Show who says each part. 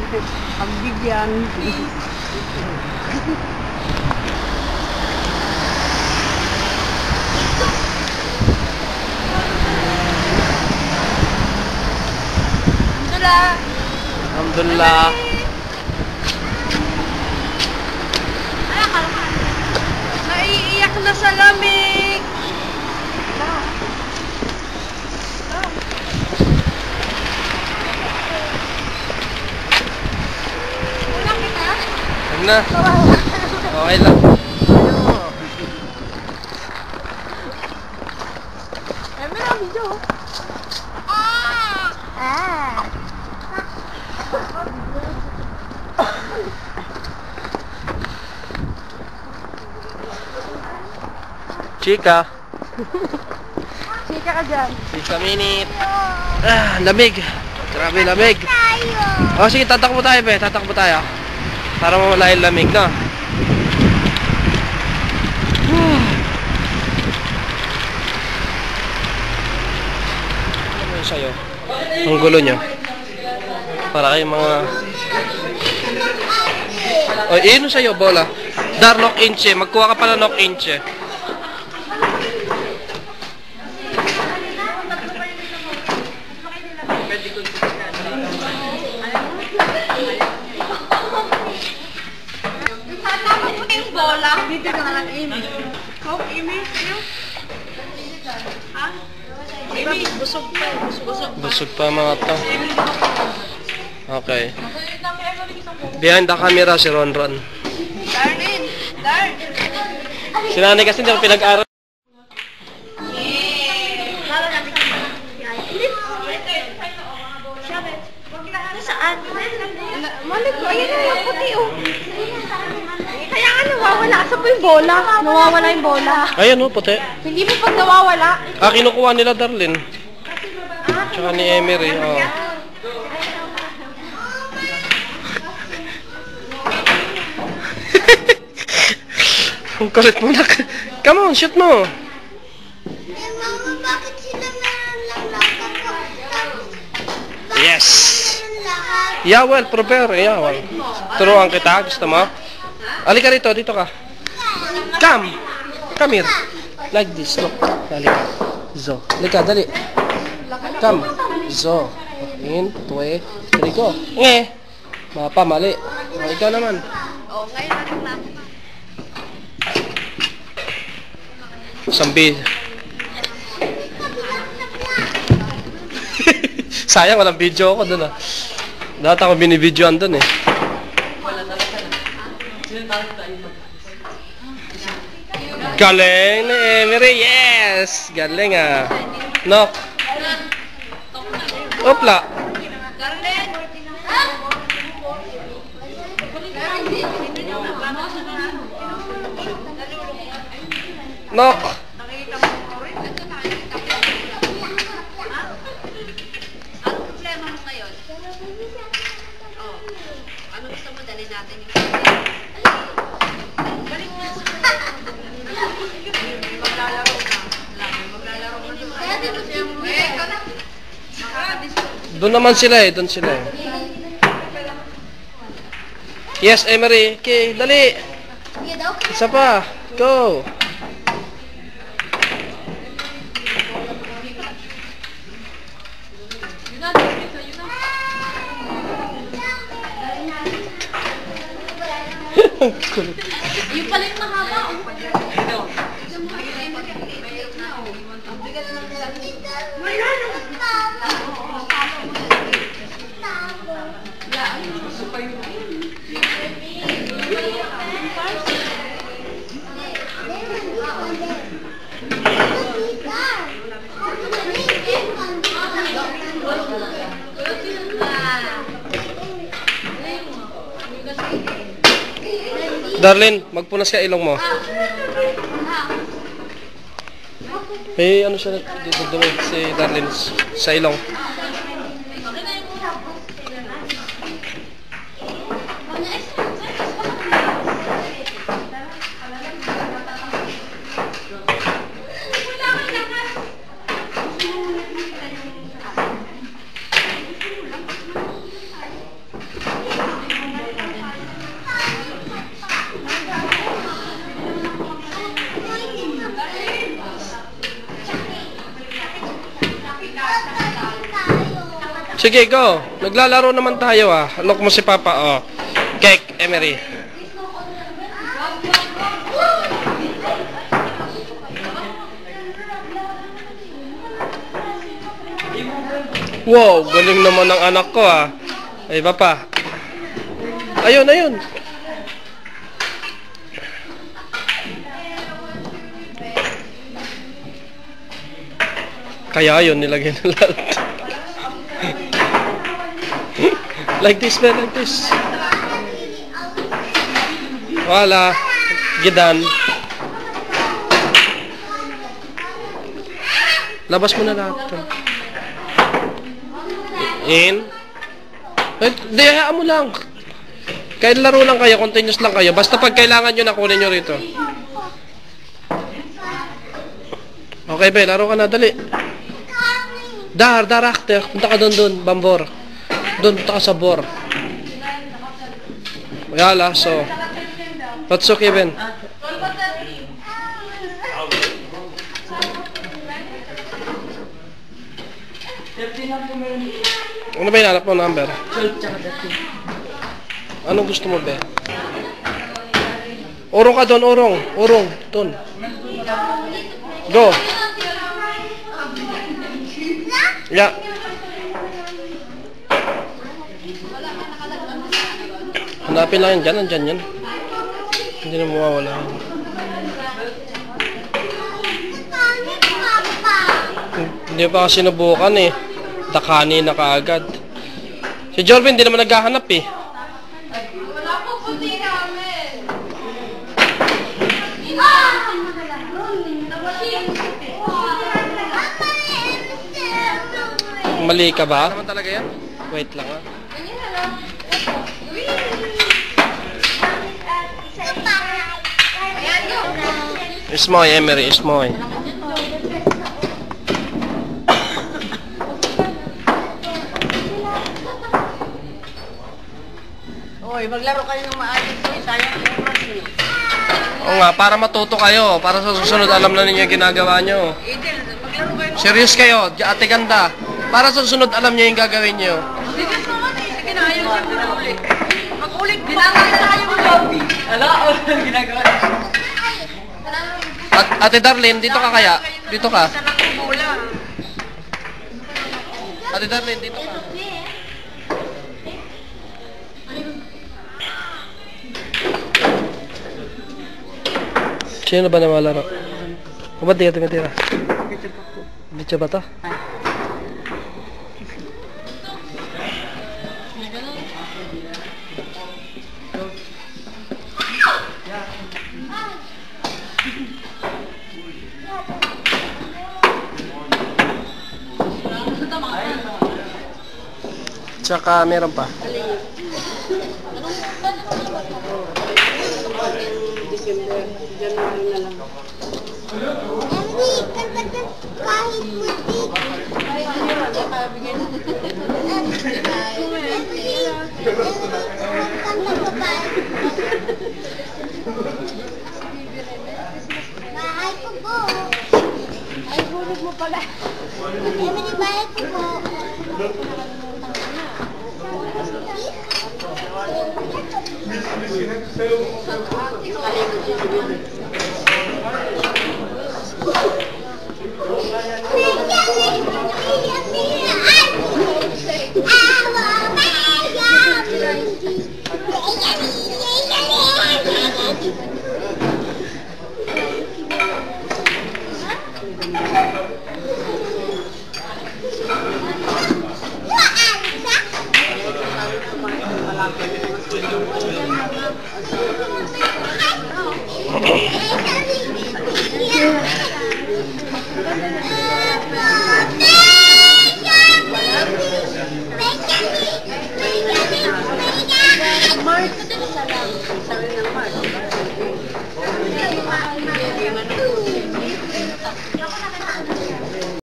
Speaker 1: Ang bigyan. Alhamdulillah.
Speaker 2: Alhamdulillah.
Speaker 1: Naiiyak na sa lamig.
Speaker 2: Huwag na. Okay lang.
Speaker 1: Ay, may lang video.
Speaker 2: Chika.
Speaker 1: Chika ka dyan.
Speaker 2: Chika minute. Lamig. Grabe lamig. Oh, sige, tatakbo tayo, be. Tatakbo tayo. Para mawala yung lamig, no? Ano yung sa'yo? Ang gulo nyo. Para kayong mga... Oh, yun sa'yo, bola. Dar, knock inche. Magkuha ka pala knock inche.
Speaker 1: Bola. Dito ka lang, Amy. Coke, Amy, sa'yo? Ha? Amy, busog pa.
Speaker 2: Busog pa mga to. Okay. Behind the camera si Ronron.
Speaker 1: Darlene! Dar!
Speaker 2: Si nanay kasi hindi ako pinag-aral.
Speaker 1: Saan? Malik ko, ayan na yung puti, oh. Kaya nga nawawala. Saan po yung bola? Nawawala yung bola.
Speaker 2: Ayan o, puti.
Speaker 1: Hindi mo pag nawawala.
Speaker 2: Kinukuha nila Darlene. Tsaka ni Emery. Oh. Ang kulit mo na. Come on, shoot mo.
Speaker 3: Mama, bakit sila meron lang lakas?
Speaker 2: Yes. Yeah, well, prepare. Yeah, well. Turuan kita. Gusto mo? Halika rito. Dito ka. Come. Come here. Like this. Look. Halika. Zo. Halika, dali. Come. Zo. In, 2, 3, go. Nge. Mapa, mali. O, ikaw naman.
Speaker 1: Oh, ngayon natin na.
Speaker 2: Sambi. Sayang, walang video ako dun ah. Dati ako binibidyoan dun eh. Galing ni Emery, yes! Galing ah. Knock. Opla. Knock. Doon naman sila eh, doon sila eh. Yes, Emery. Okay, dali. Isa pa. Go.
Speaker 1: Yung pala yung mahaba.
Speaker 2: Darlene, magpunas ka ilong mo. May ano siya dito dumi si Darlene sa ilong. Sige, go. Naglalaro naman tayo ah. Look mo si Papa, oh. Cake, Emery. Wow, galing naman ng anak ko ah. Ay, Papa. Ayun, ayun. Kaya yun, nilagay na lahat. Like this, man, like this. Wala. Gidan. Labas mo na lahat. In. Di, hayaan mo lang. Kahit laro lang kayo, continuous lang kayo. Basta pag kailangan nyo, nakunin nyo rito. Okay, be, laro ka na, dali. Darakter. Punta ka doon, Bambor. Doon, punta ka sa bor. Yala, so. What's okay, Ben? Ano ba yung anak mo number?
Speaker 1: 12 tsaka 13.
Speaker 2: Anong gusto mo, be? Urong ka doon, urong. Urong, doon. Go. Yeah. Hanapin lang yan dyan, nandyan yan. Hindi na mawawala. Hindi pa kasi sinubukan eh. Dakani na kaagad. Si Jorvin, hindi naman naghahanap eh.
Speaker 1: Wala po puti namin.
Speaker 2: Mali ka ba? Naman talaga yan? Wait lang ah. Ismoy, Emery, Ismoy.
Speaker 1: Oy, maglaro kayo ng maayos ko. Sayang yung oras niyo.
Speaker 2: Oo nga, para matuto kayo. Para sa susunod, alam na ninyo yung ginagawa nyo.
Speaker 1: Idil, maglaro kayo ng...
Speaker 2: Serious kayo, ate ganda. Para sa susunod, alam nyo yung gagawin nyo.
Speaker 1: Serious naman eh. Sige na, ayaw siya mag-ulit. Mag-ulit pa. Ginagawa tayo mag-hobby. Ala, ginagawa.
Speaker 2: Ate Darlene, dito ka kaya? Dito ka.
Speaker 1: Isa lang yung bola.
Speaker 2: Ate Darlene, dito ka. Sino ba na malaro? O ba't di ka tumitira? Bitsa ba to? Tsaka meron pa.
Speaker 3: Kahit bahay ko po. Ay, hulog mo pala. Emily, bahay ko po.